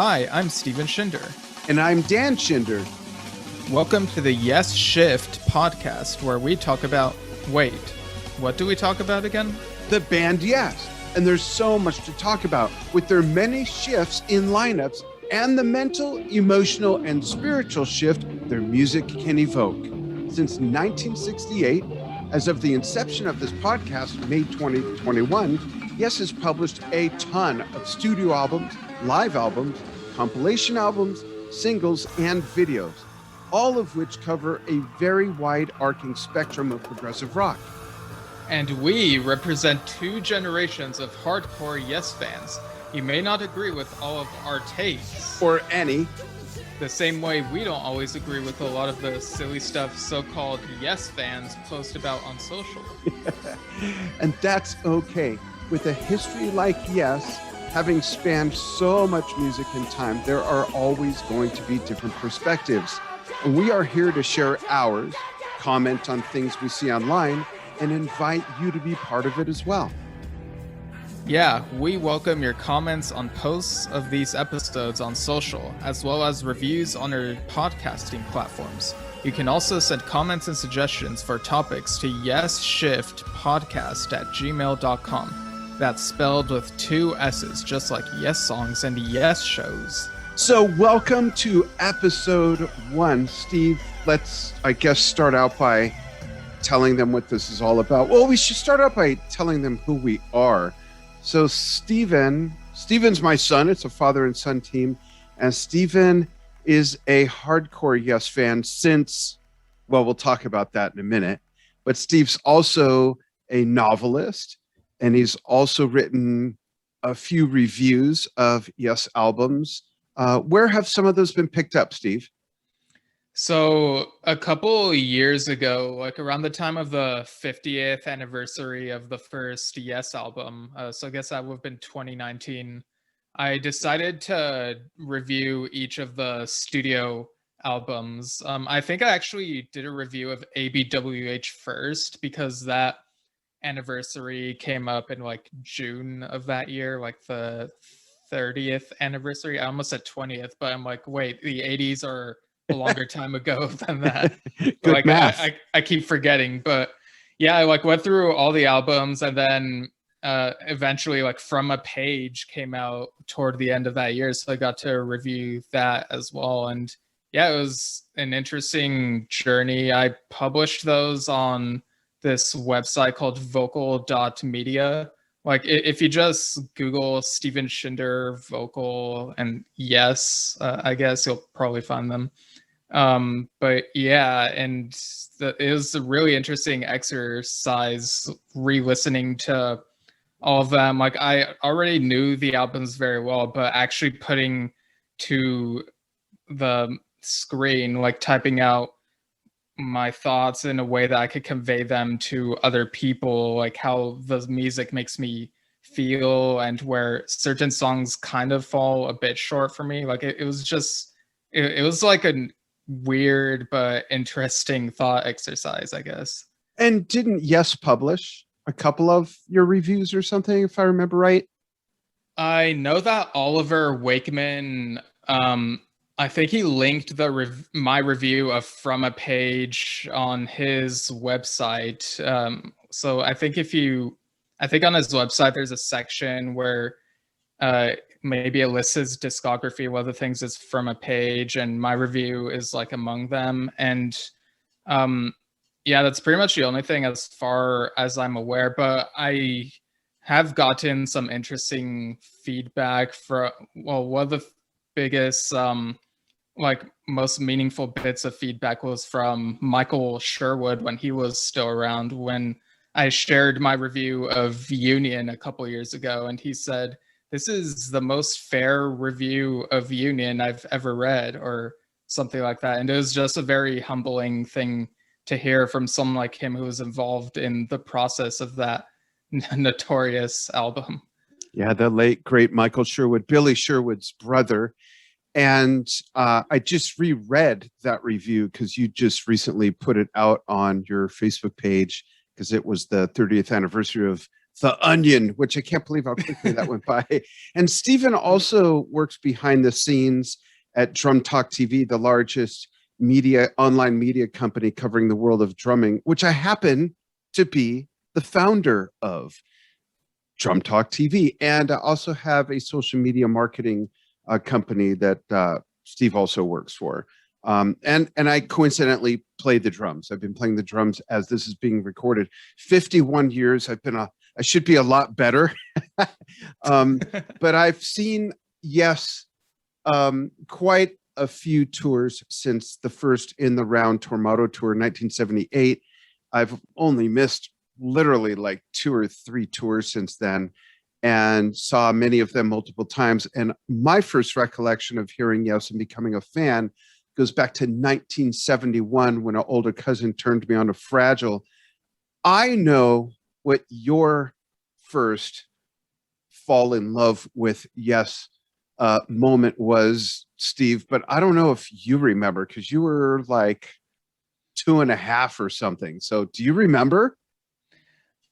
Hi, I'm Steven Schinder. And I'm Dan Schinder. Welcome to the Yesshift podcast, where we talk about... Wait, what do we talk about again? The band Yes. And there's so much to talk about with their many shifts in lineups and the mental, emotional, and spiritual shift their music can evoke. Since 1968, as of the inception of this podcast, May 2021, Yes has published a ton of studio albums, live albums, compilation albums, singles, and videos, all of which cover a very wide-arcing spectrum of progressive rock. And we represent two generations of hardcore Yes fans. You may not agree with all of our tastes. Or any. The same way we don't always agree with a lot of the silly stuff so-called Yes fans post about on social. And that's okay. With a history like Yes, having spanned so much music and time, there are always going to be different perspectives. And we are here to share ours, comment on things we see online, and invite you to be part of it as well. Yeah, we welcome your comments on posts of these episodes on social, as well as reviews on our podcasting platforms. You can also send comments and suggestions for topics to yesshiftpodcast@gmail.com. That's spelled with two S's, just like Yes Songs and Yes Shows. So welcome to episode 1. Steve, let's, I guess, start out by telling them what this is all about. Well, we should start out by telling them who we are. So Steven's my son. It's a father and son team. And Steven is a hardcore Yes fan since, well, we'll talk about that in a minute. But Steve's also a novelist, and he's also written a few reviews of Yes albums. Where have some of those been picked up, Steve? So a couple years ago, like around the time of the 50th anniversary of the first Yes album, so I guess that would have been 2019, I decided to review each of the studio albums. I think I actually did a review of ABWH first because that anniversary came up in like June of that year, like the 30th anniversary. I almost said 20th, but I'm like, wait, the 80s are a longer time ago than that. Good like math. I keep forgetting, but yeah, I like went through all the albums, and then eventually like From a Page came out toward the end of that year, so I got to review that as well. And yeah, it was an interesting journey. I published those on this website called vocal.media. Like if you just Google Steven Schinder vocal and Yes, I guess you'll probably find them. But yeah, and it was a really interesting exercise re-listening to all of them. Like I already knew the albums very well, but actually putting to the screen, like typing out my thoughts in a way that I could convey them to other people, like how the music makes me feel and where certain songs kind of fall a bit short for me. Like it was just, it was like a weird but interesting thought exercise, I guess. And didn't Yes publish a couple of your reviews or something, if I remember right? I know that Oliver Wakeman, I think he linked my review of From a Page on his website. So I think on his website there's a section where maybe it lists his discography. One of the things is From a Page, and my review is like among them. And yeah, that's pretty much the only thing as far as I'm aware. But I have gotten some interesting feedback from, well, one of the biggest like most meaningful bits of feedback was from Michael Sherwood when he was still around, when I shared my review of Union a couple years ago, and he said, "This is the most fair review of Union I've ever read," or something like that. And it was just a very humbling thing to hear from someone like him who was involved in the process of that notorious album. Yeah, the late, great Michael Sherwood, Billy Sherwood's brother. And I just reread that review because you just recently put it out on your Facebook page, because it was the 30th anniversary of The Onion, which I can't believe how quickly that went by. And Stephen also works behind the scenes at Drum Talk TV, the largest online media company covering the world of drumming, which I happen to be the founder of Drum Talk TV. And I also have a social media marketing company that Steve also works for. And I coincidentally play the drums. I've been playing the drums as this is being recorded. 51 years. I should be a lot better. But I've seen, yes, quite a few tours since the first In the Round Tormato tour in 1978. I've only missed literally like 2 or 3 tours since then, and saw many of them multiple times. And my first recollection of hearing Yes and becoming a fan goes back to 1971 when an older cousin turned me on to Fragile. I know what your first fall in love with Yes moment was, Steve, but I don't know if you remember, because you were like 2.5 or something. So do you remember?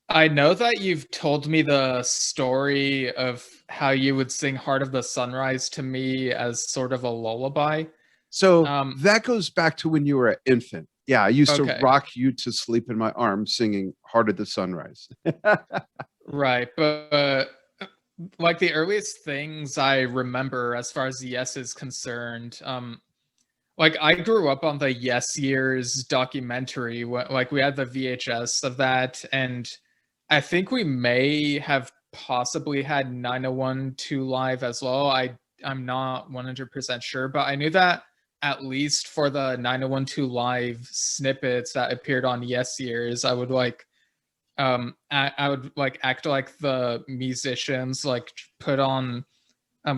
I know that you've told me the story of how you would sing Heart of the Sunrise to me as sort of a lullaby. So that goes back to when you were an infant. Yeah, I used to rock you to sleep in my arms singing Heart of the Sunrise. Right, but like the earliest things I remember as far as Yes is concerned, like I grew up on the Yes Years documentary. Like we had the VHS of that, and I think we may have possibly had 9012 Live as well. I'm not 100% sure, but I knew that at least for the 9012 Live snippets that appeared on Yes Years, I would like I would like act like the musicians, like put on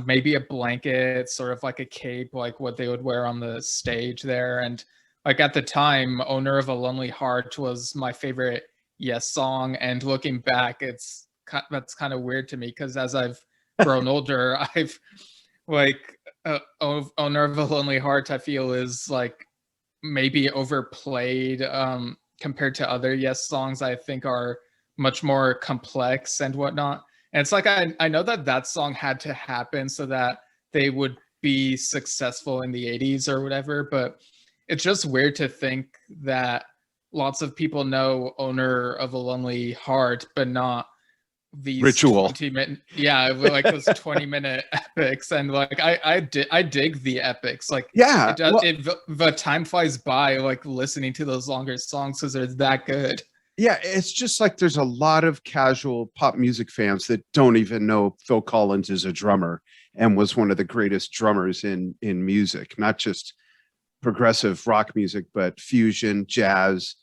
maybe a blanket, sort of like a cape, like what they would wear on the stage there. And like at the time, Owner of a Lonely Heart was my favorite Yes song. And looking back, that's kind of weird to me, because as I've grown older, I've like Owner of a Lonely Heart, I feel is like maybe overplayed compared to other Yes songs I think are much more complex and whatnot. And it's like I know that song had to happen so that they would be successful in the 80s or whatever, but it's just weird to think that lots of people know Owner of a Lonely Heart, but not these Ritual. 20-minute, like those 20-minute epics. And like I dig the epics. Like yeah, the time flies by like listening to those longer songs because they're that good. Yeah, it's just like there's a lot of casual pop music fans that don't even know Phil Collins is a drummer and was one of the greatest drummers in music, not just progressive rock music, but fusion, jazz,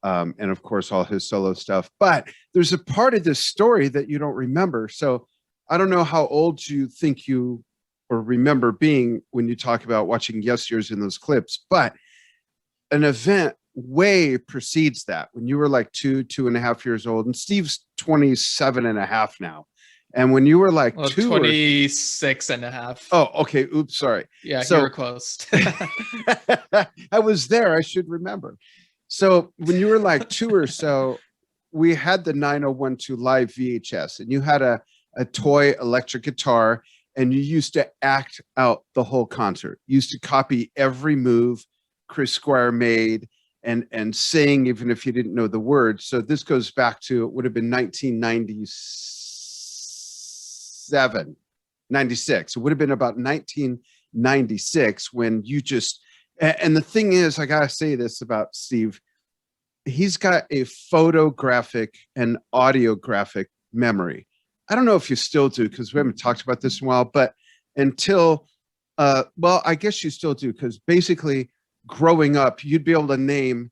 and of course all his solo stuff. But there's a part of this story that you don't remember. So I don't know how old you think you or remember being when you talk about watching Yes Years in those clips, but an event way precedes that, when you were like 2.5 years old, and Steve's 27.5 now. And when you were like 26.5. Oh, okay. Oops, sorry. Yeah, so you were close. I was there. I should remember. So when you were like 2 or so, we had the 9012 Live VHS, and you had a toy electric guitar, and you used to act out the whole concert. You used to copy every move Chris Squire made and sing, even if you didn't know the words. So this goes back to, it would have been 96. It would have been about 1996 when you just, and the thing is, I gotta say this about Steve, he's got a photographic and audiographic memory. I don't know if you still do, because we haven't talked about this in a while, but until, well, I guess you still do, because basically growing up, you'd be able to name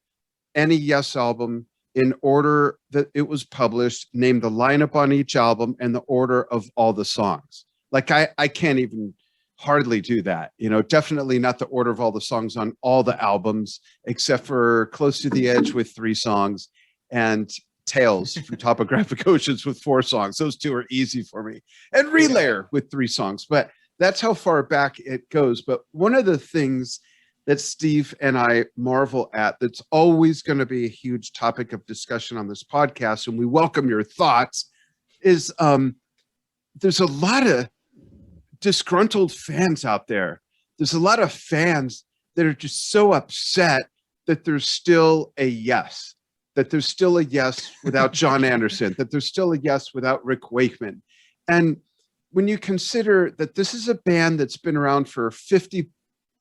any Yes album in order that it was published, name the lineup on each album, and the order of all the songs. Like I can't even hardly do that. You know, definitely not the order of all the songs on all the albums, except for Close to the Edge with 3 songs and Tales from Topographic Oceans with 4 songs. Those 2 are easy for me. And Relayer with 3 songs. But that's how far back it goes. But one of the things that Steve and I marvel at, that's always going to be a huge topic of discussion on this podcast, and we welcome your thoughts, is there's a lot of disgruntled fans out there. There's a lot of fans that are just so upset that there's still a Yes, that there's still a Yes without John Anderson, that there's still a Yes without Rick Wakeman. And when you consider that this is a band that's been around for 50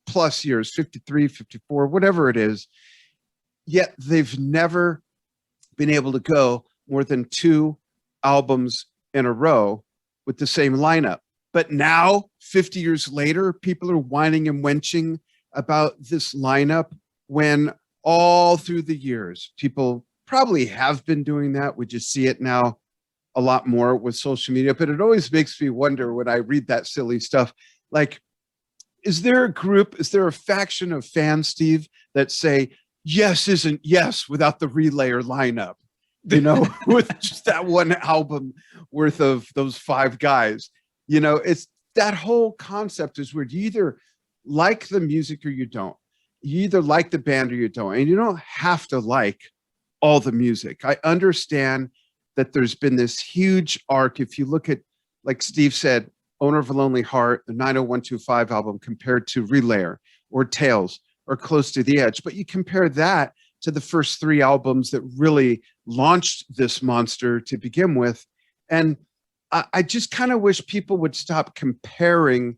plus years, 53, 54, whatever it is, yet they've never been able to go more than 2 albums in a row with the same lineup. But now, 50 years later, people are whining and wenching about this lineup when all through the years, people probably have been doing that. We just see it now a lot more with social media. But it always makes me wonder when I read that silly stuff, like, is there a faction of fans, Steve, that say, Yes isn't Yes without the relayer lineup, with just that one album worth of those 5 guys? It's that whole concept is weird. You either like the music or you don't. You either like the band or you don't. And you don't have to like all the music. I understand that there's been this huge arc. If you look at, like Steve said, Owner of a Lonely Heart, the 90125 album compared to Relayer or Tales or Close to the Edge. But you compare that to the first 3 albums that really launched this monster to begin with. And I just kind of wish people would stop comparing.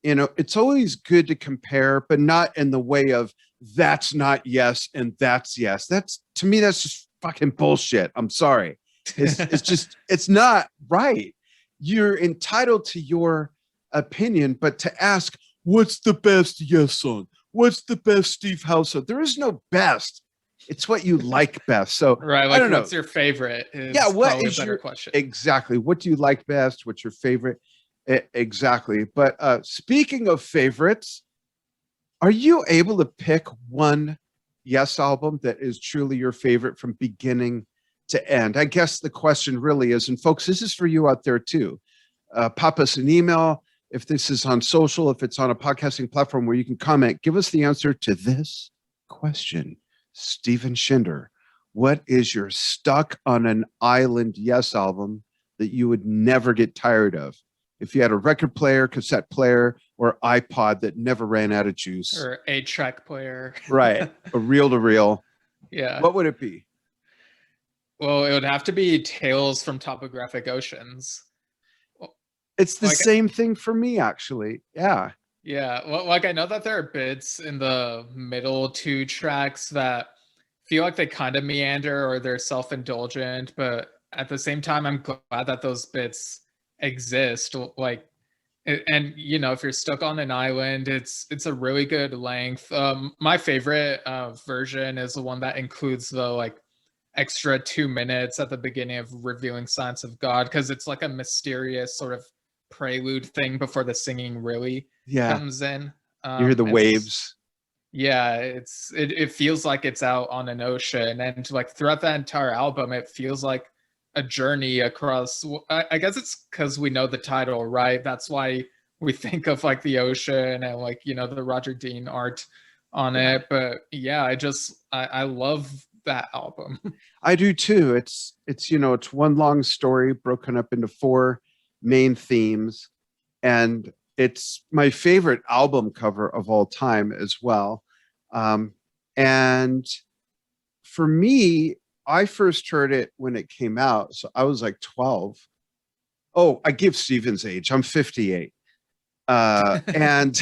It's always good to compare, but not in the way of that's not Yes and that's Yes. To me, that's just fucking bullshit. I'm sorry. It's not right. You're entitled to your opinion, but to ask, what's the best Yes song? What's the best Steve Howe song? There is no best. It's what you like best. So right, like, I don't know. What's your favorite? What is a better your question? Exactly. What do you like best? What's your favorite? Exactly. But speaking of favorites, are you able to pick one Yes album that is truly your favorite from beginning to end? I guess the question really is, and folks, this is for you out there too. Pop us an email if this is on social, if it's on a podcasting platform where you can comment. Give us the answer to this question. Steven Schinder, what is your stuck on an island Yes album that you would never get tired of? If you had a record player, cassette player, or iPod that never ran out of juice. Or 8-track player. Right. A reel-to-reel. Yeah. What would it be? Well, it would have to be Tales from Topographic Oceans. It's the same thing for me, actually. Yeah. Yeah. Well, I know that there are bits in the middle 2 tracks that feel like they kind of meander or they're self-indulgent, but at the same time, I'm glad that those bits exist. Like, and if you're stuck on an island, it's a really good length. My favorite version is the one that includes the extra 2 minutes at the beginning of Revealing Signs of God, because it's like a mysterious sort of prelude thing before the singing really comes in. You hear the waves. Yeah, it feels like it's out on an ocean, and throughout that entire album, it feels like a journey across. I guess it's because we know the title, right? That's why we think of the ocean and the Roger Dean art on it. But yeah, I love that album. I do too. It's one long story broken up into 4 main themes, and it's my favorite album cover of all time as well. And for me, I first heard it when it came out, so I was 12. Oh, I give Steven's age. I'm 58. And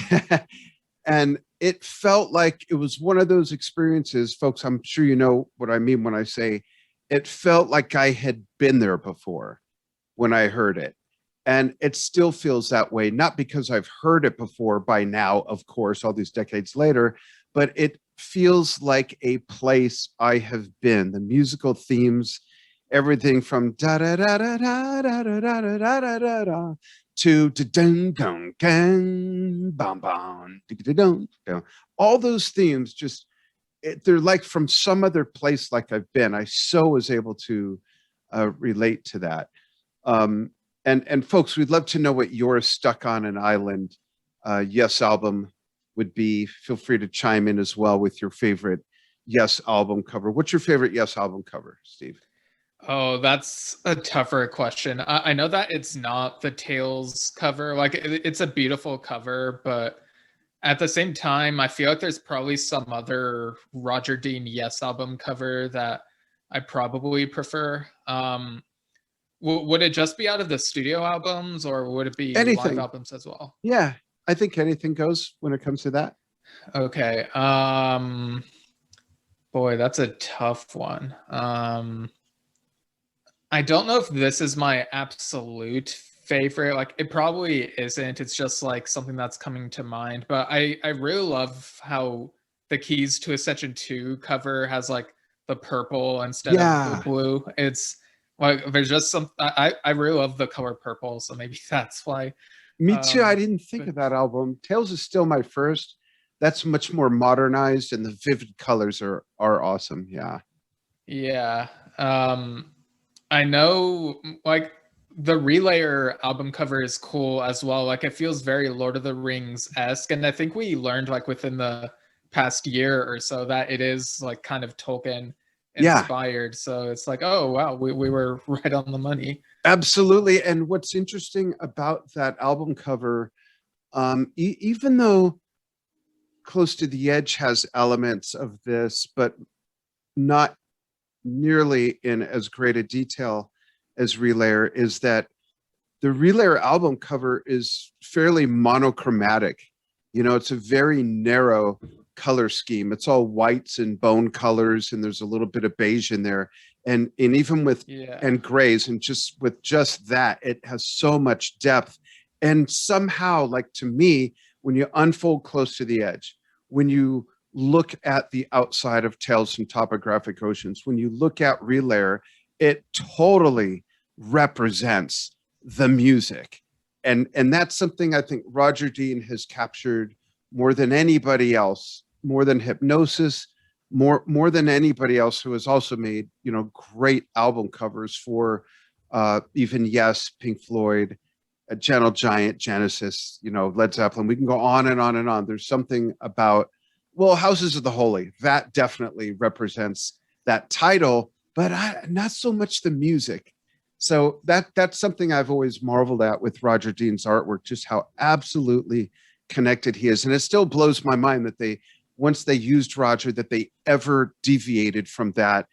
and it felt like it was one of those experiences, folks. I'm sure you know what I mean when I say it felt like I had been there before when I heard it. And it still feels that way, not because I've heard it before by now, of course, all these decades later, but it feels like a place I have been. The musical themes, everything from da da da da da da da da da da da da to dun dun dun bam bam dun. All those themes just they're like from some other place like I've been. I so was able to relate to that. And folks, we'd love to know what your Stuck on an Island Yes album would be. Feel free to chime in as well with your favorite Yes album cover. What's your favorite Yes album cover, Steve? Oh, that's a tougher question. I know that it's not the Tails cover. Like it's a beautiful cover, but at the same time, I feel like there's probably some other Roger Dean Yes album cover that I probably prefer. Would it just be out of the studio albums, or would it be live Anything. albums as well? Yeah, I think anything goes when it comes to that. Okay. Boy, that's a tough one. I don't know if this is my absolute favorite. Like it probably isn't. It's just like something that's coming to mind. But I really love how the Keys to Ascension 2 cover has like the purple instead of the Yeah, blue. It's like there's just some I really love the color purple, so maybe that's why. me too. I didn't think But of that album. Tails is still my first. That's much more modernized, and the vivid colors are awesome. Yeah. yeah. I know like the Relayer album cover is cool as well. Like it feels very Lord of the Rings-esque. And I think we learned like within the past year or so that it is like kind of Tolkien Yeah, inspired. So it's like, oh wow, we were right on the money. absolutely. And what's interesting about that album cover, even though Close to the Edge has elements of this, but not nearly in as great a detail as Relayer, is that the Relayer album cover is fairly monochromatic. You know, it's a very narrow color scheme. It's all whites and bone colors, and there's a little bit of beige in there. And even with Yeah. and grays, and just with just that, it has so much depth. And somehow, like to me, when you unfold Close to the Edge, when you look at the outside of Tales from Topographic Oceans, when you look at Relayer, it totally represents the music. And that's something I think Roger Dean has captured more than anybody else, more than Hypnosis, more than anybody else who has also made, you know, great album covers for even Yes, Pink Floyd, Gentle Giant, Genesis, you know, Led Zeppelin. We can go on and on and on. There's something about, well, Houses of the Holy, that definitely represents that title, but not so much the music. So that's something I've always marveled at with Roger Dean's artwork, just how absolutely connected he is. And it still blows my mind that they, once they used Roger, that they ever deviated from that.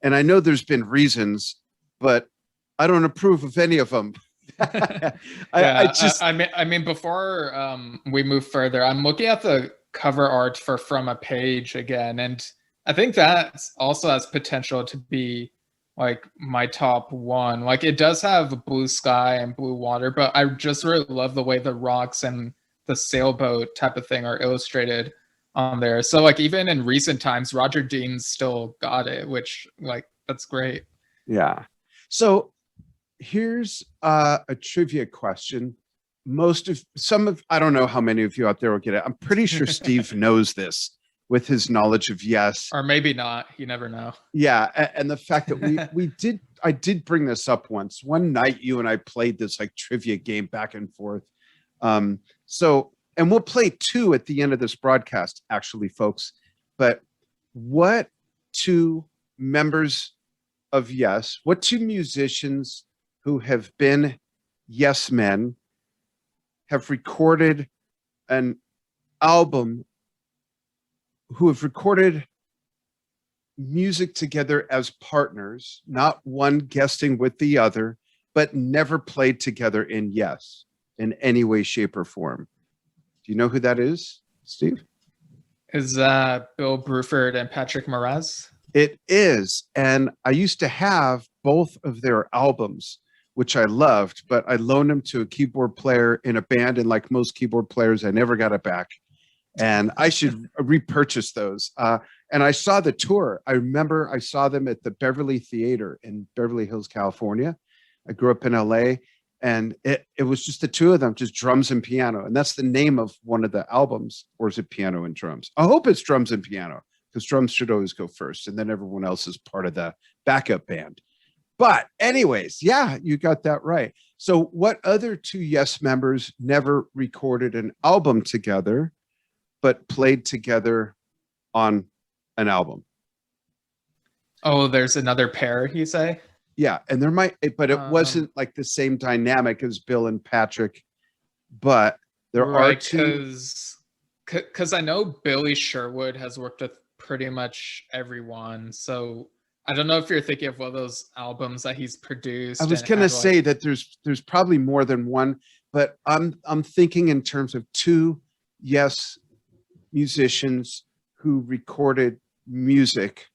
And I know there's been reasons, but I don't approve of any of them. I mean, before we move further, I'm looking at the cover art for From a Page again, and I think that also has potential to be like my top one. Like it does have blue sky and blue water, but I just really love the way the rocks and the sailboat type of thing are illustrated on there. So like even in recent times, Roger Dean's still got it, which like that's great. Yeah. So here's a trivia question. I don't know how many of you out there will get it. I'm pretty sure Steve knows this with his knowledge of Yes. Or maybe not. You never know. Yeah. And the fact that I did bring this up once. One night you and I played this like trivia game back and forth. And we'll play two at the end of this broadcast, actually, folks. But what two members of Yes, what two musicians who have been Yes Men have recorded an album, who have recorded music together as partners, not one guesting with the other, but never played together in Yes in any way, shape, or form? Do you know who that is, Steve? Is Bill Bruford and Patrick Moraz? It is. And I used to have both of their albums, which I loved, but I loaned them to a keyboard player in a band. And like most keyboard players, I never got it back. And I should repurchase those. And I saw the tour. I remember I saw them at the Beverly Theater in Beverly Hills, California. I grew up in LA, and it was just the two of them, just drums and piano. And that's the name of one of the albums. Or is it piano and drums? I hope it's drums and piano, because drums should always go first, and then everyone else is part of the backup band. But anyways, yeah, you got that right. So what other two Yes members never recorded an album together, but played together on an album? Oh, there's another pair, you say? Yeah, and there might, but it Um, wasn't like the same dynamic as Bill and Patrick. But there are right, two. because I know Billy Sherwood has worked with pretty much everyone. So I don't know if you're thinking of one of those albums that he's I produced was and gonna had say like, that there's probably more than one, but I'm thinking in terms of two Yes musicians who recorded music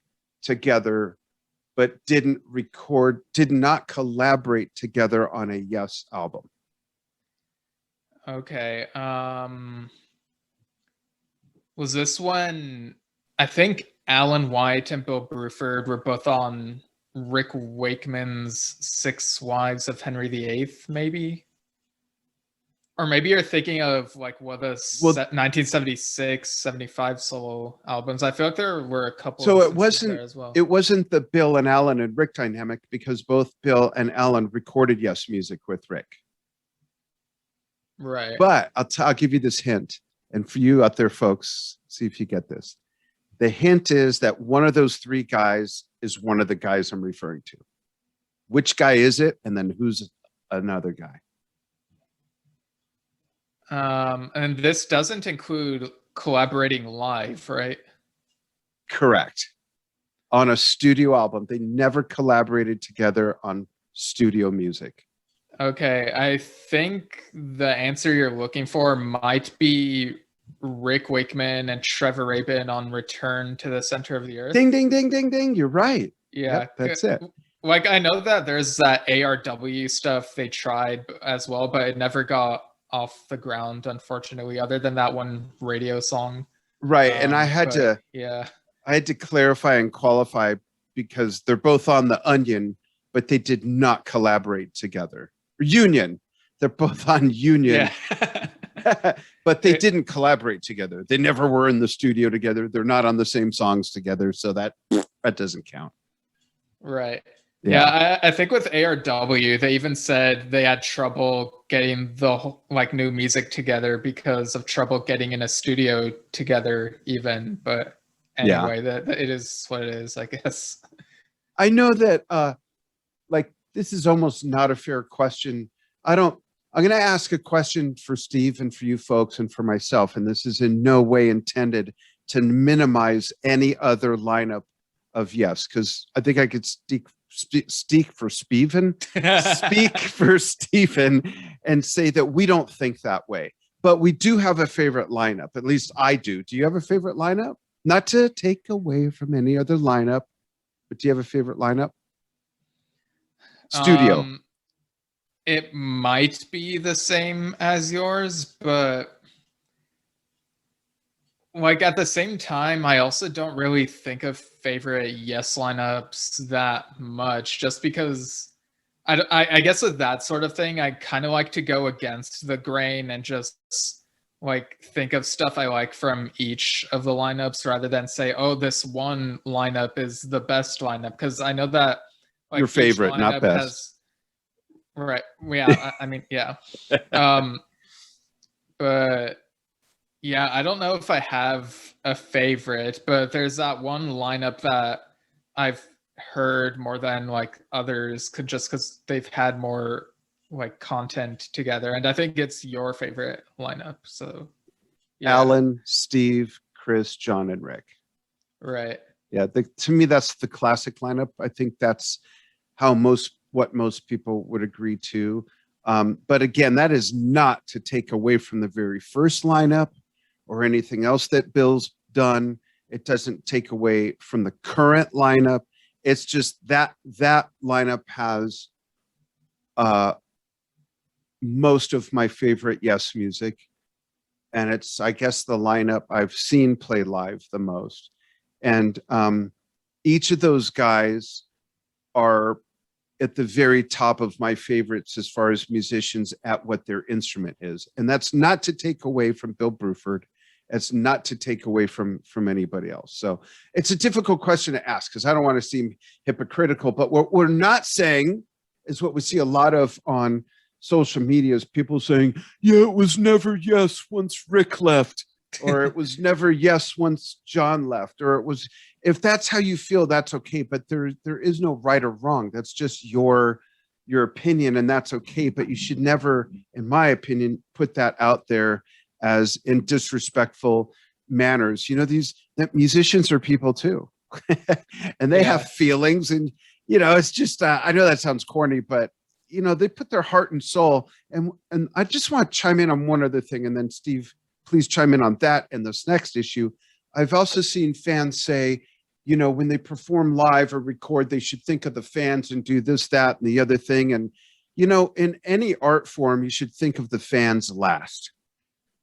together, but did not collaborate together on a Yes album. okay, was this one? I think Alan White and Bill Bruford were both on Rick Wakeman's Six Wives of Henry VIII, maybe? Or maybe you're thinking of like what the Well, 1976, 75 solo albums. I feel like there were a couple so instances there as well. it wasn't the Bill and Alan and Rick dynamic because both Bill and Alan recorded Yes music with Rick. Right. But I'll give you this hint, and for you out there, folks, see if you get this. The hint is that one of those three guys is one of the guys I'm referring to. Which guy is it? And then who's another guy? And this doesn't include collaborating live, right? Correct. On a studio album. They never collaborated together on studio music. Okay, I think the answer you're looking for might be Rick Wakeman and Trevor Rabin on Return to the Center of the Earth. Ding, ding, ding, ding, ding. You're right. Yeah, Yep, that's it. Like I know that there's that ARW stuff they tried as well, but it never got off the ground, unfortunately, other than that one radio song. Right. And I had to clarify and qualify because they're both on the Onion, but they did not collaborate together. Union. They're both on Union. Yeah. But they didn't collaborate together. They never were in the studio together. They're not on the same songs together. So that doesn't count. Right. Yeah, I think with ARW, they even said they had trouble getting the like new music together because of trouble getting in a studio together even. But anyway, that it is what it is, I guess. I know that like this is almost not a fair question. I'm going to ask a question for Steve and for you folks and for myself, and this is in no way intended to minimize any other lineup of Yes, because I think I could speak for Steven and say that we don't think that way. But we do have a favorite lineup. At least I do. Do you have a favorite lineup? Not to take away from any other lineup, but do you have a favorite lineup? Studio. It might be the same as yours, but like at the same time, I also don't really think of favorite Yes lineups that much, just because I guess with that sort of thing, I kind of like to go against the grain and just like think of stuff I like from each of the lineups rather than say, oh, this one lineup is the best lineup, because I know that like your favorite, not best. Right. Yeah. I mean, yeah. But yeah, I don't know if I have a favorite, but there's that one lineup that I've heard more than like others could just because they've had more like content together. And I think it's your favorite lineup. So yeah. Alan, Steve, Chris, John, and Rick. Right. Yeah. To me, that's the classic lineup. I think that's how what most people would agree to. But again, that is not to take away from the very first lineup or anything else that Bill's done. It doesn't take away from the current lineup. It's just that lineup has most of my favorite Yes music. And it's, I guess, the lineup I've seen play live the most. And each of those guys are at the very top of my favorites as far as musicians at what their instrument is. And that's not to take away from Bill Bruford. It's not to take away from anybody else. So it's a difficult question to ask because I don't want to seem hypocritical, but what we're not saying is what we see a lot of on social media is people saying, yeah, it was never Yes once Rick left. or it was never yes once John left, or it was, if that's how you feel, that's okay. But there is no right or wrong. That's just your opinion, and that's okay. But you should never, in my opinion, put that out there as in disrespectful manners. That musicians are people too, and they have feelings, and it's just I know that sounds corny, but they put their heart and soul. And I just want to chime in on one other thing, and then Steve, please chime in on that and this next issue. I've also seen fans say, when they perform live or record, they should think of the fans and do this, that, and the other thing. And, in any art form, you should think of the fans last.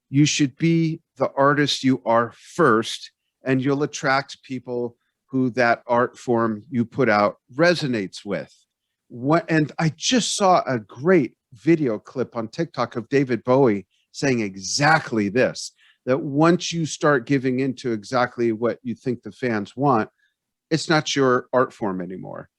You should be the artist you are first, and you'll attract people who that art form you put out resonates with. And I just saw a great video clip on TikTok of David Bowie saying exactly this, that once you start giving into exactly what you think the fans want, it's not your art form anymore.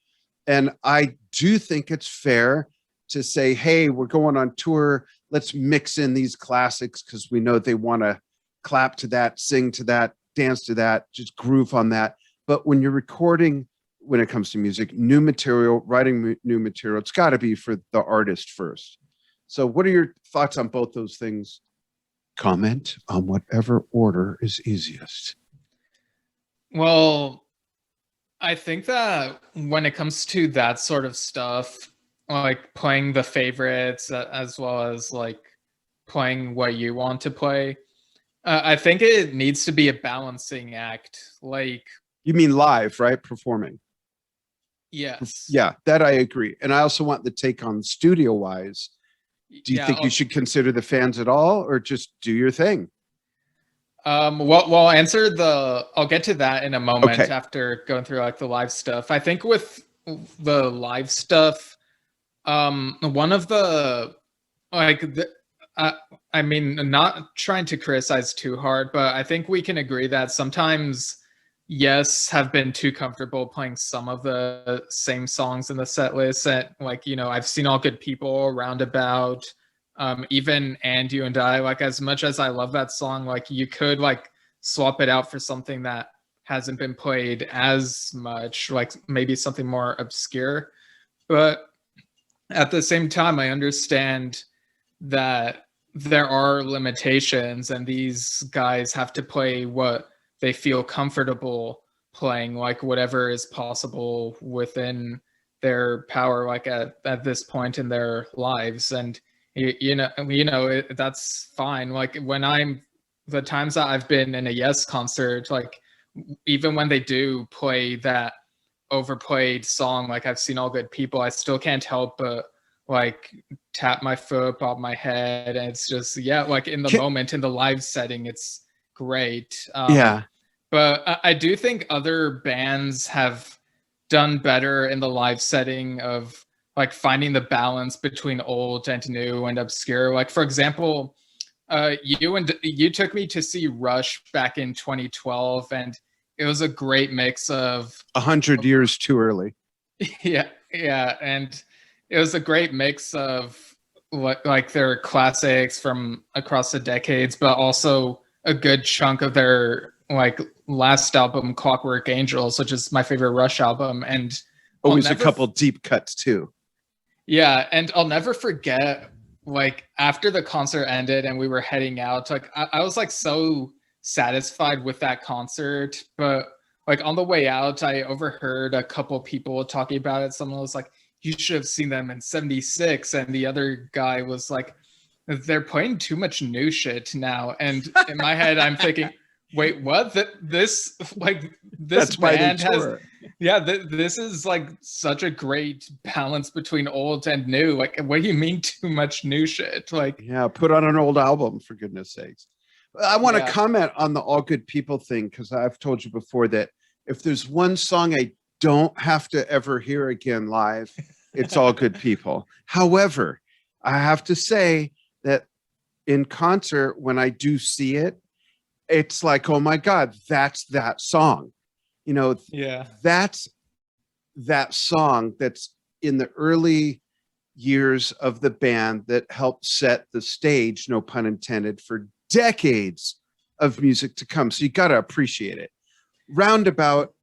And I do think it's fair to say, hey, we're going on tour. Let's mix in these classics because we know they want to clap to that, sing to that, dance to that, just groove on that. But when you're recording, when it comes to music, new material, writing new material, it's got to be for the artist first. So what are your thoughts on both those things? Comment on whatever order is easiest. Well, I think that when it comes to that sort of stuff, like playing the favorites as well as like playing what you want to play, I think it needs to be a balancing act. Like, you mean live, right? Performing. Yes. Yeah, that I agree. And I also want the take on studio wise. Do you think you should consider the fans at all, or just do your thing? Well, I'll get to that in a moment after going through like the live stuff. I think with the live stuff, one of the I mean, not trying to criticize too hard, but I think we can agree that sometimes Yes have been too comfortable playing some of the same songs in the set list. That, like, I've seen All Good People, Roundabout, even And You and I, like, as much as I love that song, like, you could like swap it out for something that hasn't been played as much, like maybe something more obscure. But at the same time, I understand that there are limitations, and these guys have to play what they feel comfortable playing, like whatever is possible within their power, like at this point in their lives. And that's fine. Like the times that I've been in a Yes concert, like even when they do play that overplayed song, like I've seen All Good People, I still can't help but like tap my foot, bob my head, and it's just like in the moment, in the live setting, it's great. But I do think other bands have done better in the live setting of like finding the balance between old and new and obscure. Like, for example, you took me to see Rush back in 2012, and it was a great mix of 100 years too early. Yeah, and it was a great mix of like their classics from across the decades, but also a good chunk of their like last album, Clockwork Angels, which is my favorite Rush album. And always a couple deep cuts too. Yeah, and I'll never forget, like after the concert ended and we were heading out, like I was like so satisfied with that concert, but like on the way out, I overheard a couple people talking about it. Someone was like, you should have seen them in 76. And the other guy was like, they're playing too much new shit now. And in my head, I'm thinking, wait, what? This band has, this is like such a great balance between old and new. Like, what do you mean too much new shit? Like, yeah, put on an old album, for goodness sakes. I want to comment on the All Good People thing, because I've told you before that if there's one song I don't have to ever hear again live, it's All Good People. However, I have to say that in concert, when I do see it, it's like, oh my God, that's that song. That's that song that's in the early years of the band that helped set the stage, no pun intended, for decades of music to come. So you got to appreciate it. Roundabout,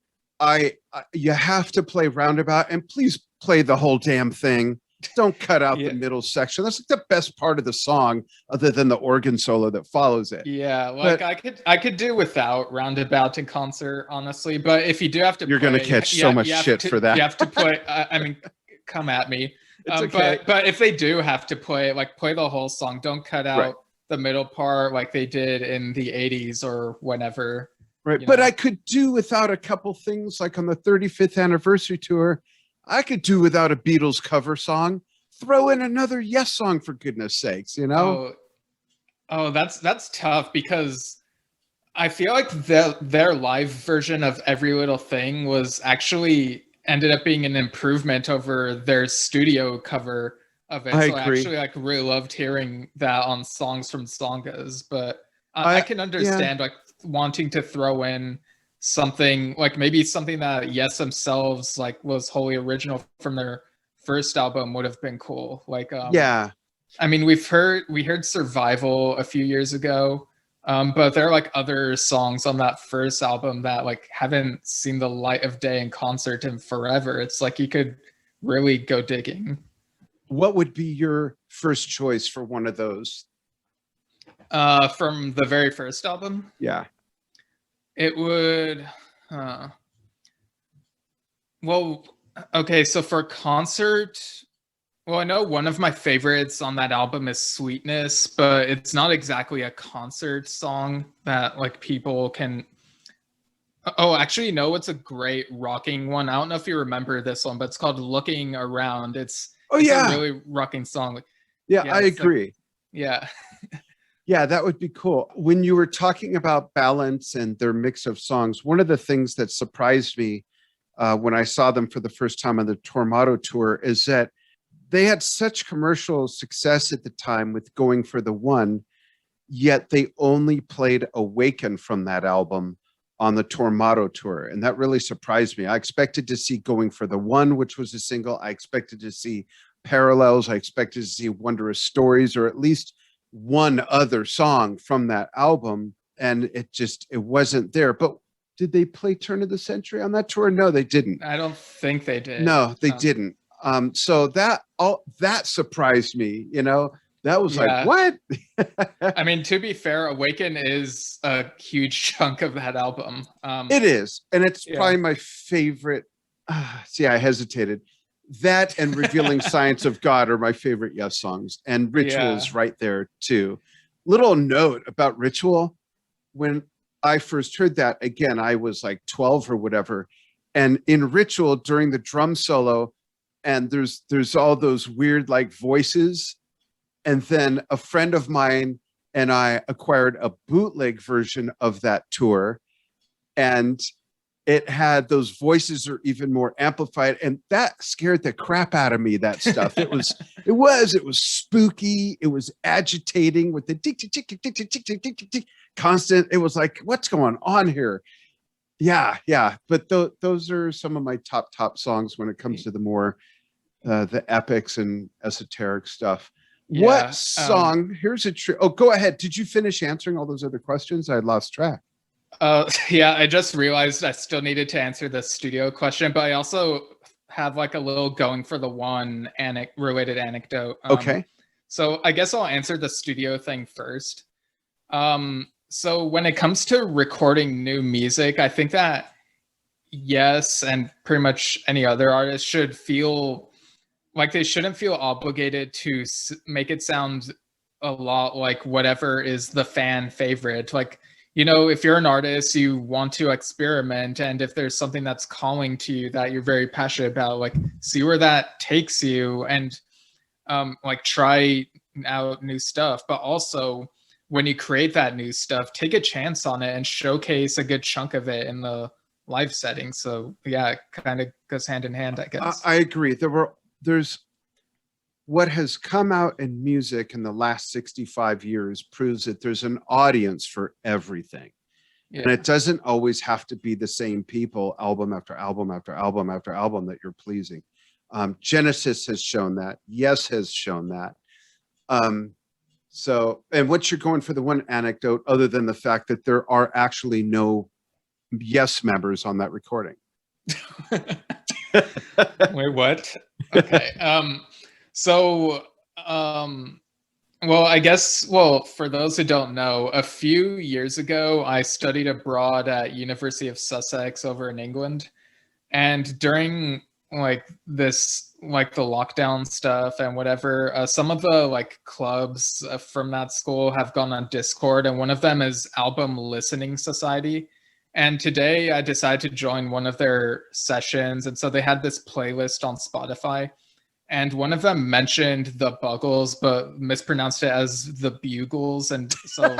you have to play Roundabout, and please play the whole damn thing. Don't cut out the middle section. That's like the best part of the song, other than the organ solo that follows it. Yeah, like but I could do without Roundabout in concert, honestly. But if you do have to, you're going to catch so much shit for that. You have to play. I mean, come at me. It's okay. But if they do have to play, like, play the whole song. Don't cut out the middle part like they did in the 80s or whenever. Right. But I could do without a couple things, like on the 35th anniversary tour. I could do without a Beatles cover song. Throw in another Yes song, for goodness sakes, you know? Oh, that's tough, because I feel like their live version of Every Little Thing was actually ended up being an improvement over their studio cover of it. I agree. I actually like really loved hearing that on Songs from Songas, but I can understand like wanting to throw in something like maybe something that Yes themselves like was wholly original from their first album would have been cool. Like I mean, we heard Survival a few years ago, but there are like other songs on that first album that like haven't seen the light of day in concert in forever. It's like you could really go digging. What would be your first choice for one of those? From the very first album? Yeah. It would well, okay, so for concert, well, I know one of my favorites on that album is Sweetness, but it's not exactly a concert song that like people can. Oh, actually, you know what's a great rocking one? I don't know if you remember this one, but it's called Looking Around. It's a really rocking song. Yeah, I agree. Yeah. Yeah, that would be cool. When you were talking about Balance and their mix of songs, one of the things that surprised me when I saw them for the first time on the Tormato tour is that they had such commercial success at the time with Going for the One, yet they only played Awaken from that album on the Tormato tour. And that really surprised me. I expected to see Going for the One, which was a single. I expected to see Parallels. I expected to see Wondrous Stories, or at least one other song from that album. And it wasn't there. But did they play Turn of the Century on that tour? No, they didn't. I don't think they did. No, they didn't. So that surprised me, you know. That was like, what? I mean, to be fair, Awaken is a huge chunk of that album. It is. And it's probably my favorite. See, I hesitated. That and Revealing Science of God are my favorite Yes songs. And Ritual's right there too. Little note about Ritual. When I first heard that, again, I was like 12 or whatever. And in Ritual, during the drum solo, and there's all those weird like voices. And then a friend of mine and I acquired a bootleg version of that tour, and it had those voices are even more amplified, and that scared the crap out of me. That stuff. It was spooky. It was agitating with the tick tick tick tick tick tick tick tick tick tick constant. It was like, what's going on here? Yeah. But those are some of my top songs when it comes to the more the epics and esoteric stuff. Yeah, what song? Here's a trick. Oh, go ahead. Did you finish answering all those other questions? I lost track. Yeah, I just realized I still needed to answer the studio question, but I also have like a little Going for the One related anecdote. Okay. So I guess I'll answer the studio thing first. So when it comes to recording new music, I think that Yes, and pretty much any other artist should feel like they shouldn't feel obligated to make it sound a lot like whatever is the fan favorite. Like, you know, if you're an artist, you want to experiment, and if there's something that's calling to you that you're very passionate about, like, see where that takes you, and like try out new stuff. But also, when you create that new stuff, take a chance on it and showcase a good chunk of it in the live setting. So yeah, it kind of goes hand in hand, I guess. I agree. There's what has come out in music in the last 65 years proves that there's an audience for everything. Yeah. And it doesn't always have to be the same people, album after album after album after album, that you're pleasing. Genesis has shown that. Yes has shown that. So, and what's your going for the one anecdote other than the fact that there are actually no Yes members on that recording? Wait, what? Okay. So, well, I guess, well, for those who don't know, a few years ago, I studied abroad at University of Sussex over in England. And during like this, like the lockdown stuff and whatever, some of the like clubs from that school have gone on Discord, and one of them is Album Listening Society. And today I decided to join one of their sessions. And so they had this playlist on Spotify. And one of them mentioned the Buggles, but mispronounced it as the Bugles. And so,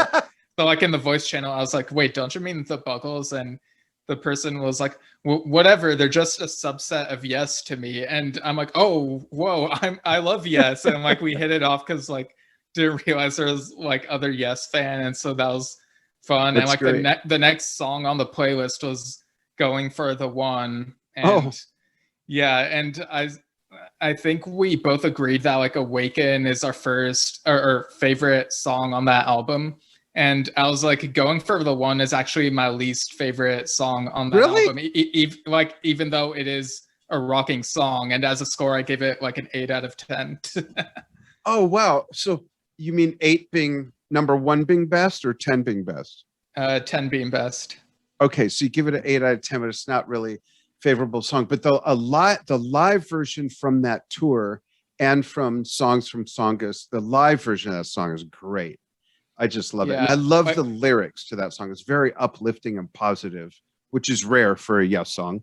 so like in the voice channel, I was like, wait, don't you mean the Buggles? And the person was like, whatever, they're just a subset of Yes to me. And I'm like, oh, whoa, I love Yes. And like we hit it off because like didn't realize there was like other Yes fan. And so that was fun. That's And like great. the next song on the playlist was Going for the One. And yeah, and I think we both agreed that like Awaken is our first or favorite song on that album. And I was like, Going for the One is actually my least favorite song on that Really? album. Like even though it is a rocking song, and as a score, I gave it like an 8 out of 10. Oh, wow. So you mean 8 being number 1 being best or 10 being best? 10 being best. Okay, so you give it an 8 out of 10, but it's not really favorable song. But the live version from that tour and from Songs from Songus, the live version of that song is great. I just love it. And I love the lyrics to that song. It's very uplifting and positive, which is rare for a Yes song.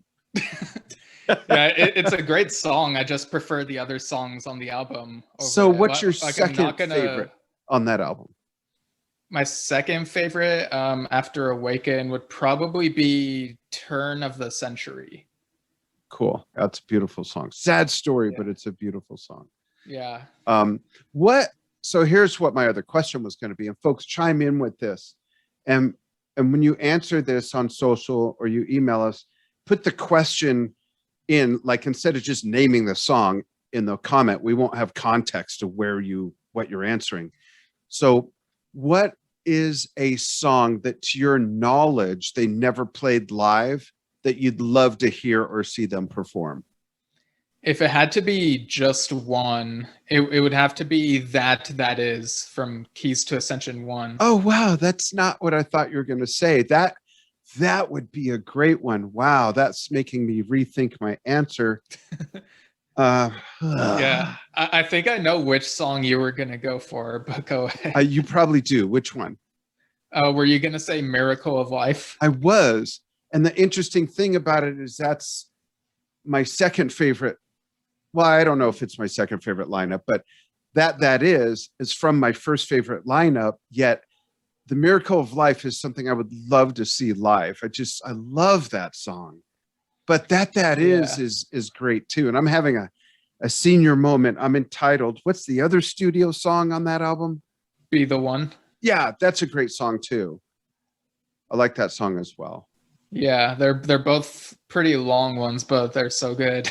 Yeah, it's a great song. I just prefer the other songs on the album. So what's your second favorite on that album? My second favorite after Awaken would probably be Turn of the Century. Cool. That's a beautiful song. Sad story, but it's a beautiful song. Yeah. So here's what my other question was going to be, and folks chime in with this. And when you answer this on social or you email us, put the question in, like instead of just naming the song in the comment, we won't have context of what you're answering. So what is a song that to your knowledge they never played live that you'd love to hear or see them perform? If it had to be just one, it would have to be That Is from Keys to Ascension 1. Oh, wow. That's not what I thought you were going to say. That would be a great one. Wow. That's making me rethink my answer. Yeah. I think I know which song you were going to go for, but go ahead. You probably do. Which one? Were you going to say Miracle of Life? I was. And the interesting thing about it is that's my second favorite. Well, I don't know if it's my second favorite lineup, but that is from my first favorite lineup. Yet the Miracle of Life is something I would love to see live. I love that song. But that is great too. And I'm having a senior moment. I'm entitled. What's the other studio song on that album? Be the One. Yeah, that's a great song too. I like that song as well. Yeah, they're both pretty long ones, but they're so good.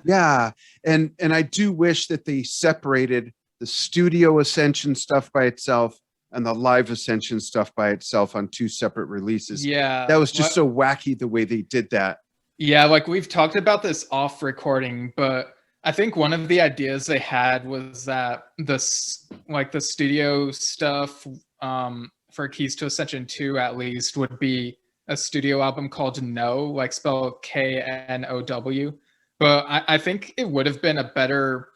Yeah, and I do wish that they separated the studio Ascension stuff by itself and the live Ascension stuff by itself on 2 separate releases. Yeah, that was just so wacky the way they did that. Yeah, like we've talked about this off recording, but I think one of the ideas they had was that the studio stuff for Keys to Ascension 2 at least would be a studio album called No, like spelled Know. But I think it would have been a better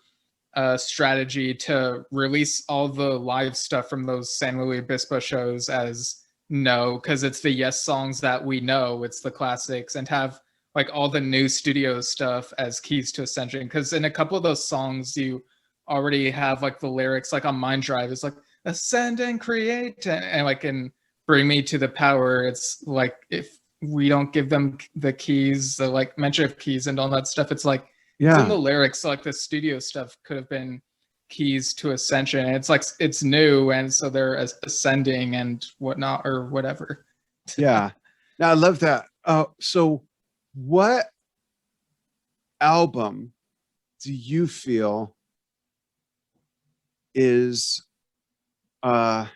strategy to release all the live stuff from those San Luis Obispo shows as No, because it's the Yes songs that we know, it's the classics, and have like all the new studio stuff as Keys to Ascension. Because in a couple of those songs, you already have like the lyrics, like on Mind Drive, it's like ascend and create, and like in Bring Me to the Power, it's like if we don't give them the keys, the like mention of keys and all that stuff, it's like it's in the lyrics, like the studio stuff could have been Keys to Ascension. It's like it's new, and so they're ascending and whatnot or whatever. Yeah, now I love that. So what album do you feel is uh,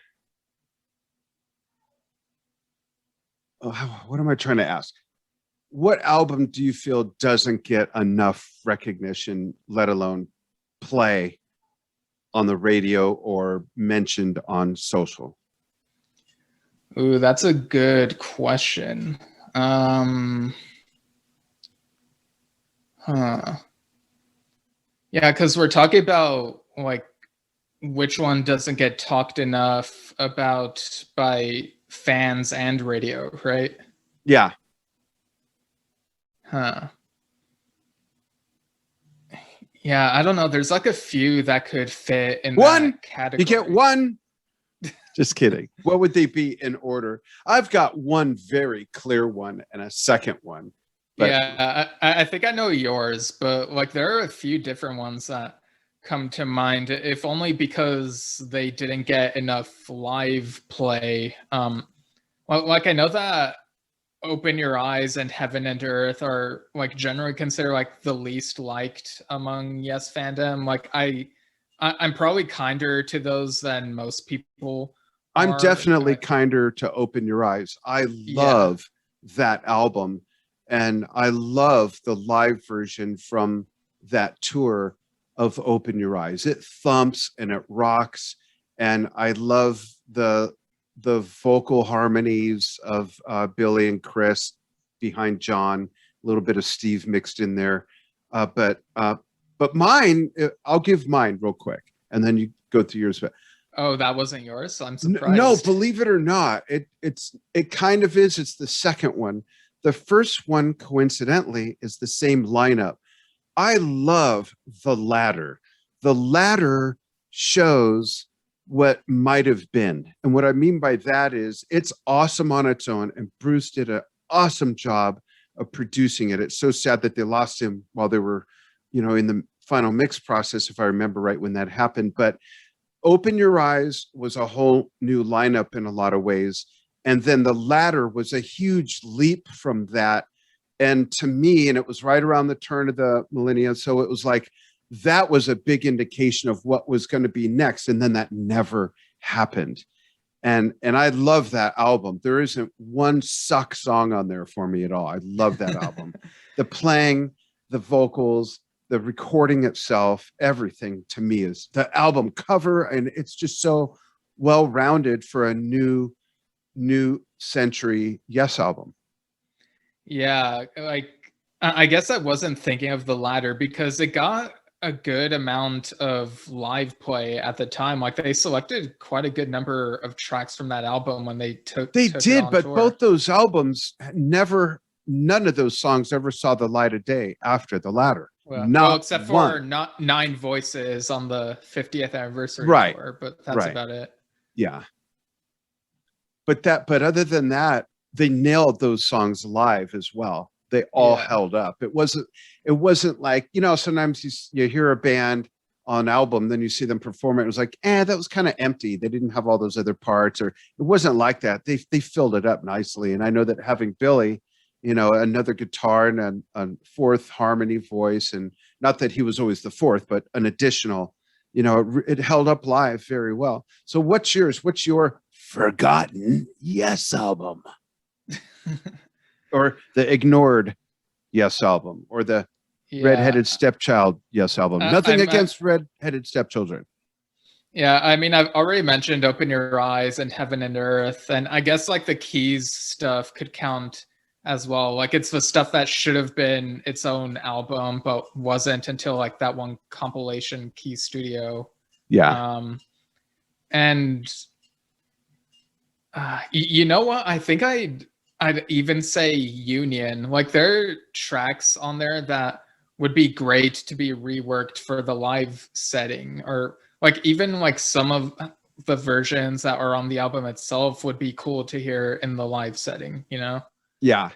what am I trying to ask? What album do you feel doesn't get enough recognition, let alone play on the radio or mentioned on social? Ooh, that's a good question. Huh. Yeah, because we're talking about like which one doesn't get talked enough about by fans and radio, right? Yeah. Huh. Yeah, I don't know. There's like a few that could fit in One, that category. you get one. Just kidding. What would they be in order? I've got one very clear one and a second one. But yeah, I think I know yours, but like there are a few different ones that come to mind, if only because they didn't get enough live play. Well, like I know that Open Your Eyes and Heaven and Earth are like generally considered like the least liked among Yes fandom. Like I'm probably kinder to those than most people. I'm definitely kinder to Open Your Eyes. I love that album, and I love the live version from that tour of Open Your Eyes. It thumps and it rocks, and I love the vocal harmonies of Billy and Chris behind John, a little bit of Steve mixed in there. But mine, I'll give mine real quick, and then you go through yours. Oh, that wasn't yours? I'm surprised. No, believe it or not, it kind of is. It's the second one. The first one, coincidentally, is the same lineup. I love The Ladder. The Ladder shows what might have been. And what I mean by that is it's awesome on its own, and Bruce did an awesome job of producing it. It's so sad that they lost him while they were, in the final mix process, if I remember right when that happened. But Open Your Eyes was a whole new lineup in a lot of ways. And then The Ladder was a huge leap from that. And to me, and it was right around the turn of the millennium. So it was like, that was a big indication of what was going to be next. And then that never happened. And I love that album. There isn't one suck song on there for me at all. I love that album. The playing, the vocals, the recording itself, everything to me is the album cover. And it's just so well-rounded for a new century Yes album. Yeah, like I guess I wasn't thinking of The Ladder because it got a good amount of live play at the time. Like they selected quite a good number of tracks from that album when they took did, but tour. both those albums none of those songs ever saw the light of day after The Ladder. Well, except for not Nine Voices on the 50th anniversary tour, but that's about it. Yeah. But other than that, they nailed those songs live as well. They all held up. It wasn't like, sometimes you hear a band on album, then you see them perform it. It was like, that was kind of empty. They didn't have all those other parts, or it wasn't like that. They filled it up nicely. And I know that having Billy, another guitar and a fourth harmony voice, and not that he was always the fourth, but an additional, it held up live very well. So what's yours? What's your forgotten Yes album? Or the ignored Yes album, or the redheaded stepchild Yes album? Nothing against redheaded stepchildren. Yeah, I mean, I've already mentioned Open Your Eyes and Heaven and Earth, and I guess like the Keys stuff could count as well. Like it's the stuff that should have been its own album, but wasn't until like that one compilation, Keys Studio. Yeah. And you know what? I think I'd even say Union. Like there are tracks on there that would be great to be reworked for the live setting, or like even like some of the versions that are on the album itself would be cool to hear in the live setting, Yeah,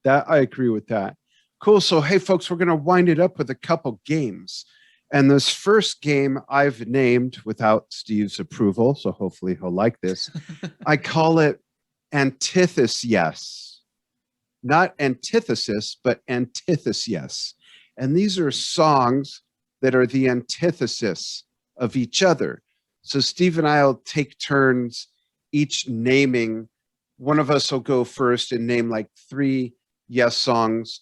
that I agree with that. Cool. So, hey, folks, we're going to wind it up with a couple games. And this first game I've named without Steve's approval, so hopefully he'll like this. I call it Antithesis Yes. Not antithesis, but antithesis Yes. And these are songs that are the antithesis of each other. So Steve and I'll take turns each naming. One of us will go first and name like 3 Yes songs,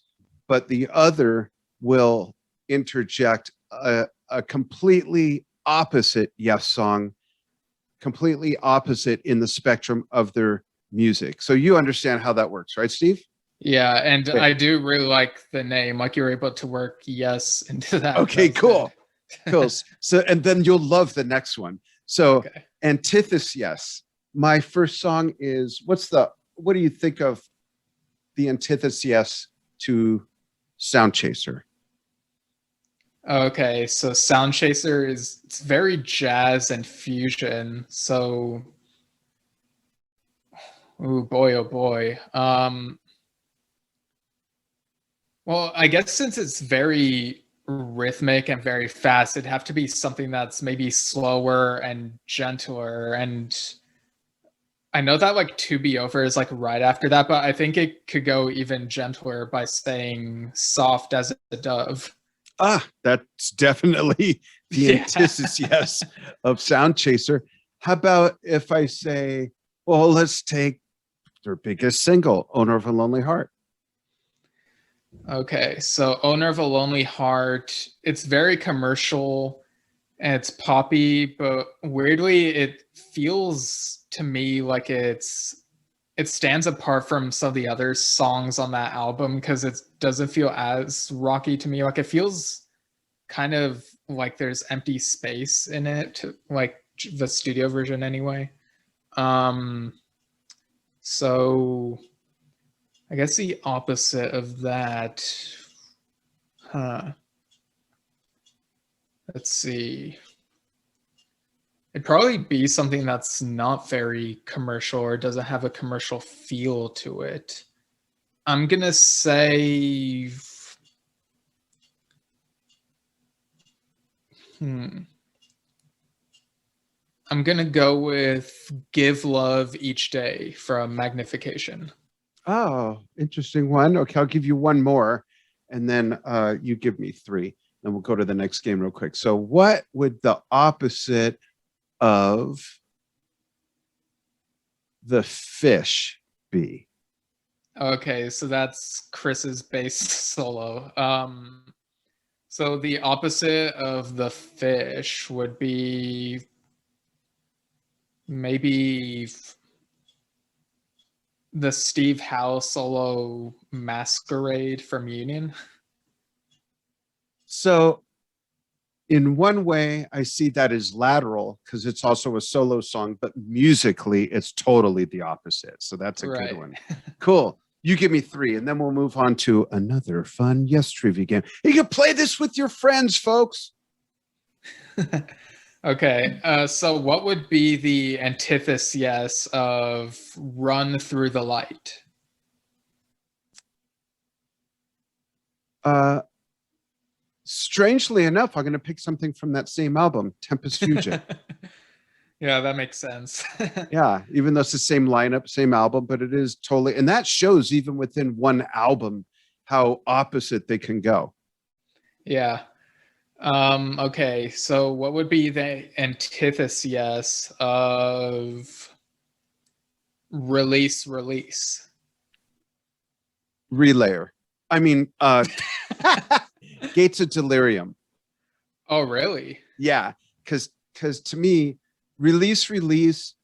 but the other will interject a completely opposite Yes song, completely opposite in the spectrum of their music. So you understand how that works, right, Steve? Yeah, and Okay, I do really like the name. Like you were able to work yes into that. okay, That was cool. good. Cool. So, and then you'll love the next one. So, Okay. antithesis, yes. My first song is what do you think of the antithesis yes to Sound Chaser? Okay, so Sound Chaser it's very jazz and fusion. So, oh boy, oh boy. Well, I guess since it's very rhythmic and very fast, it'd have to be something that's maybe slower and gentler. And I know that like To Be Over is like right after that, but I think it could go even gentler by saying soft as a dove. Ah, that's definitely the Yeah. antithesis yes of Sound Chaser. How about if I say, well, let's take their biggest single, Owner of a Lonely Heart? Okay, so Owner of a Lonely Heart, it's very commercial and it's poppy, but weirdly it feels to me like it stands apart from some of the other songs on that album because it doesn't feel as rocky to me. Like it feels kind of like there's empty space in it, like the studio version anyway. Um so I guess the opposite of that. Huh. Let's see. It'd probably be something that's not very commercial or doesn't have a commercial feel to it. I'm gonna say, hmm, I'm gonna go with Give Love Each Day from Magnification. Oh, interesting one. Okay, I'll give you one more, and then you give me 3. Then we'll go to the next game real quick. So, what would the opposite of the fish be? Okay, so that's Chris's bass solo. So the opposite of the fish would be maybe the Steve Howe solo Masquerade from Union. So, in one way, I see that as lateral because it's also a solo song, but musically, it's totally the opposite. So, that's a good Right. one. Cool. You give me 3, and then we'll move on to another fun yes trivia game. You can play this with your friends, folks. Okay, so what would be the antithesis of Run Through the Light? Uh, Strangely enough, I'm going to pick something from that same album, Tempest Fusion. Yeah, that makes sense. Yeah, even though it's the same lineup, same album, but it is totally, and that shows even within one album how opposite they can go. Yeah. Okay, so what would be the antithesis of Release? Relayer. I mean, Gates of Delirium. Oh, really? Yeah, because to me, release.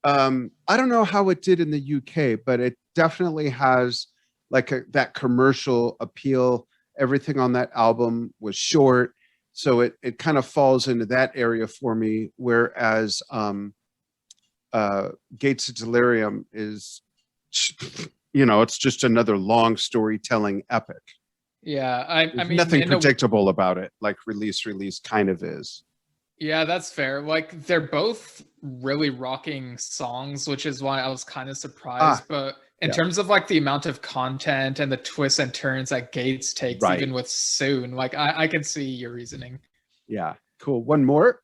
I don't know how it did in the UK, but it definitely has like that commercial appeal. Everything on that album was short, so it kind of falls into that area for me. Whereas Gates of Delirium is, it's just another long storytelling epic. Yeah, I There's mean, nothing predictable about it, like release kind of is. yeah, that's fair. Like they're both really rocking songs, which is why I was kind of surprised. But in Yeah, terms of like the amount of content and the twists and turns that Gates takes, right. even with Soon, like I can see your reasoning. Yeah, cool. One more.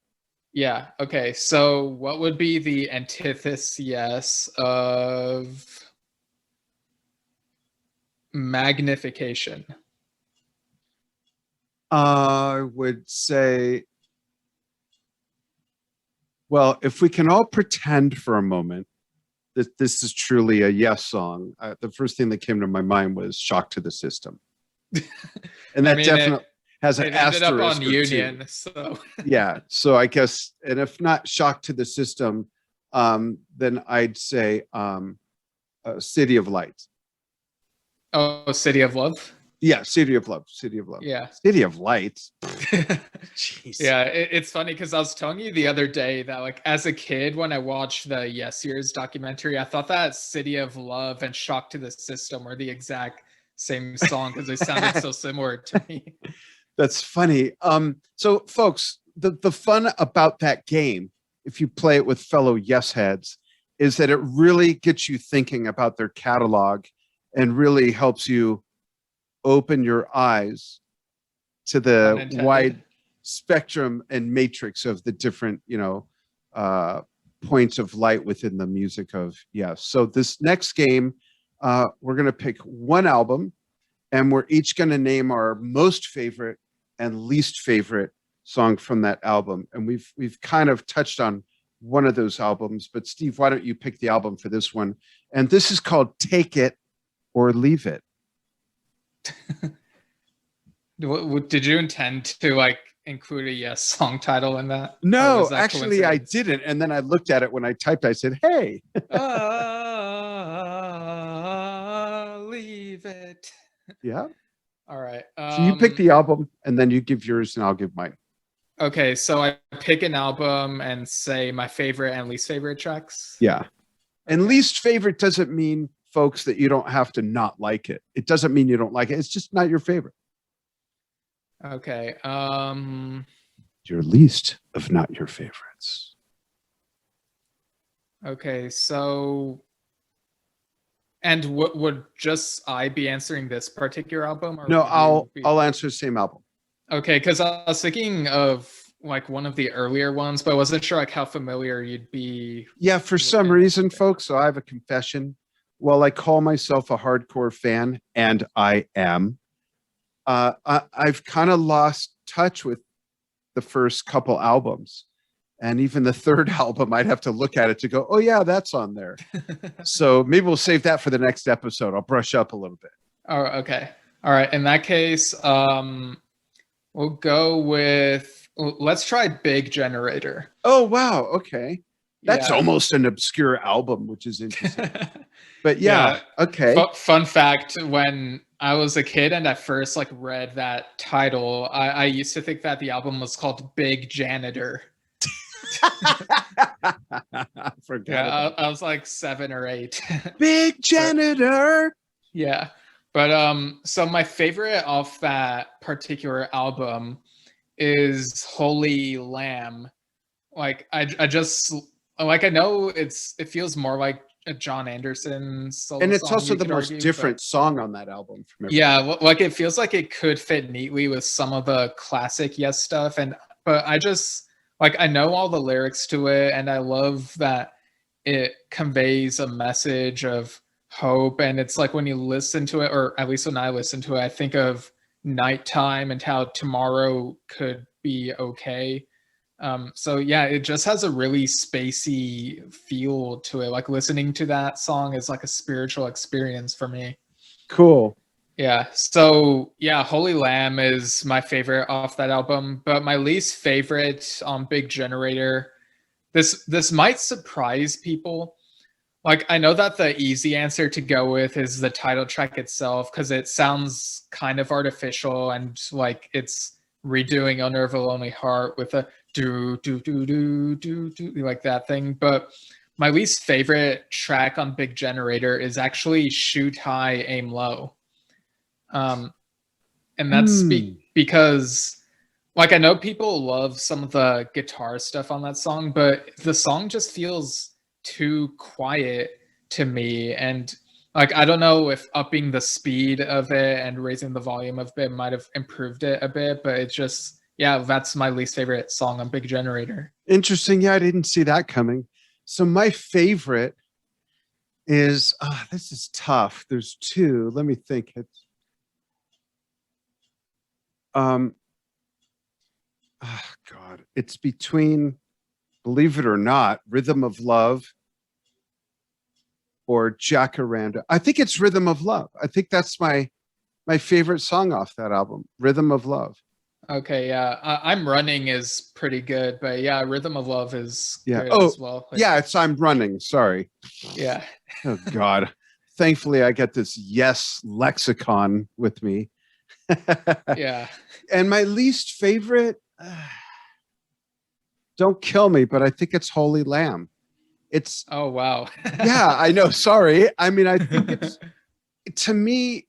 Yeah. Okay. So what would be the antithesis of Magnification? I would say Well, if we can all pretend for a moment that this is truly a Yes song, the first thing that came to my mind was "Shock to the System," and I that mean, definitely has an it ended up asterisk on or two. Union, so Yeah, so I guess, and if not "Shock to the System," then I'd say "City of Light." oh, City of Love. Yeah, City of Love. City of Love. Yeah. City of Light. Jeez. Yeah, it's funny because I was telling you the other day that like as a kid when I watched the Yes Years documentary, I thought that City of Love and Shock to the System were the exact same song because they sounded so similar to me. That's funny. So folks, the fun about that game, if you play it with fellow Yes heads, is that it really gets you thinking about their catalog and really helps you open your eyes to the wide spectrum and matrix of the different, points of light within the music of Yes. So this next game, we're going to pick one album, and we're each going to name our most favorite and least favorite song from that album. And we've kind of touched on one of those albums, but Steve, why don't you pick the album for this one? And this is called "Take It or Leave It." Did you intend to like include a Yes song title in that? No, actually I didn't. And then I looked at it when I typed, I said, hey. Leave it. Yeah. All right. So you pick the album and then you give yours and I'll give mine. Okay, so I pick an album and say my favorite and least favorite tracks. Yeah. And least favorite doesn't mean, folks, that you don't have to not like it. It doesn't mean you don't like it. It's just not your favorite. Okay. Your least of not your favorites. Okay, so and what would just I be answering this particular album? Or no, I'll answer the same album. Okay, because I was thinking of like one of the earlier ones, but I wasn't sure like how familiar you'd be. Yeah, for some reason, folks, so I have a confession. While I call myself a hardcore fan, and I am, I've kind of lost touch with the first couple albums. And even the third album, I'd have to look at it to go, oh, yeah, that's on there. So maybe we'll save that for the next episode. I'll brush up a little bit. Oh, okay. All right. In that case, we'll go with, let's try Big Generator. Oh, wow. Okay. That's almost an obscure album, which is interesting. But yeah. Okay. Fun fact, when I was a kid and I first like read that title, I used to think that the album was called Big Janitor. I was like 7 or 8. Big Janitor. Yeah. But so my favorite off that particular album is Holy Lamb. Like I just like, I know it feels more like a John Anderson solo and it's song, also the most different song on that album from like it feels like it could fit neatly with some of the classic Yes stuff, but I just like, I know all the lyrics to it and I love that it conveys a message of hope. And it's like when you listen to it, or at least when I listen to it, I think of nighttime and how tomorrow could be okay. So yeah, it just has a really spacey feel to it. Like listening to that song is like a spiritual experience for me. Cool. Yeah. So yeah, Holy Lamb is my favorite off that album, but my least favorite on Big Generator. This might surprise people. Like, I know that the easy answer to go with is the title track itself, because it sounds kind of artificial and like it's redoing Owner of a Lonely Heart with a do like that thing. But my least favorite track on Big Generator is actually Shoot High, Aim Low. And that's because like, I know people love some of the guitar stuff on that song, but the song just feels too quiet to me. And like, I don't know if upping the speed of it and raising the volume of it might have improved it a bit, but it's just, yeah, that's my least favorite song on Big Generator. Interesting. Yeah, I didn't see that coming. So my favorite is, this is tough. There's two. Let me think. It's God, it's between believe it or not, Rhythm of Love or Jacaranda. I think it's Rhythm of Love. I think that's my favorite song off that album, Rhythm of Love. Okay, yeah. I'm Running is pretty good, but yeah, Rhythm of Love is Yeah. good Oh, as well. Like, yeah, it's I'm Running. Sorry. yeah. Oh, God. Thankfully, I get this Yes lexicon with me. Yeah. And my least favorite, don't kill me, but I think it's Holy Lamb. It's, Oh, wow. yeah, I know. Sorry. I mean, I think it's, to me,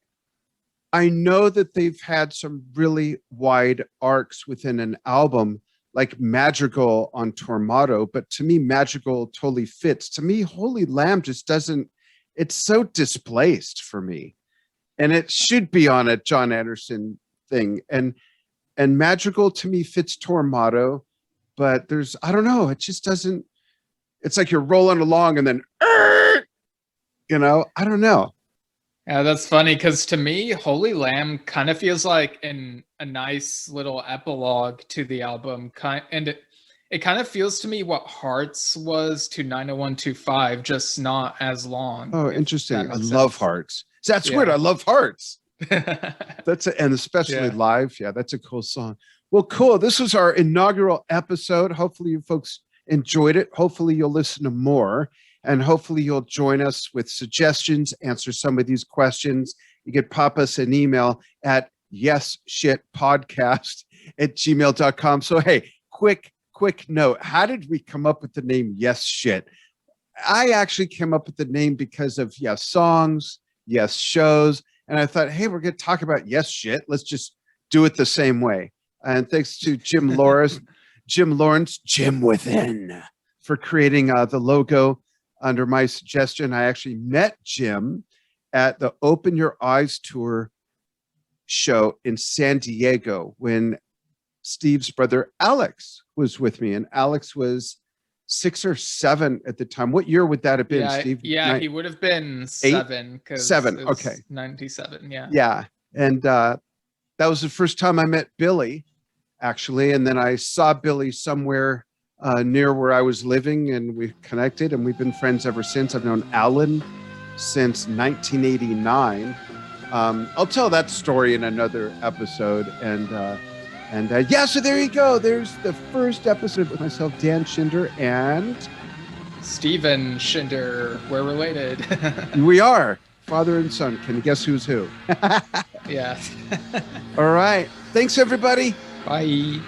I know that they've had some really wide arcs within an album, like Madrigal on Tormato, but to me, Madrigal totally fits. To me, Holy Lamb just doesn't, it's so displaced for me. And it should be on a John Anderson thing. And Madrigal to me fits Tormato, but there's, I don't know, it just doesn't, it's like you're rolling along and then, you know, I don't know. Yeah, that's funny because to me, Holy Lamb kind of feels like a nice little epilogue to the album. And it kind of feels to me what Hearts was to 90125, just not as long. Oh, interesting. I sense. love Hearts. That's weird. I love Hearts. That's and especially live. Yeah, that's a cool song. Well, cool. This was our inaugural episode. Hopefully you folks enjoyed it. Hopefully you'll listen to more. And hopefully you'll join us with suggestions, answer some of these questions. You could pop us an email at yesshiftpodcast@gmail.com. So, hey, quick note. How did we come up with the name Yes Shit? I actually came up with the name because of Yes Songs, Yes Shows. And I thought, hey, we're going to talk about Yes Shit. Let's just do it the same way. And thanks to Jim Lawrence, Jim Within, for creating the logo. Under my suggestion, I actually met Jim at the Open Your Eyes tour show in San Diego when Steve's brother Alex was with me. And Alex was 6 or 7 at the time. What year would that have been, Steve? Yeah, he would have been 7. 7, okay. 97, yeah. Yeah, and that was the first time I met Billy, actually. And then I saw Billy somewhere near where I was living, and we connected, and we've been friends ever since. I've known Alan since 1989. I'll tell that story in another episode. And yeah, so there you go. There's the first episode with myself, Dan Schinder, and Steven Schinder. We're related. We are father and son. Can you guess who's who? Yeah. All right. Thanks, everybody. Bye.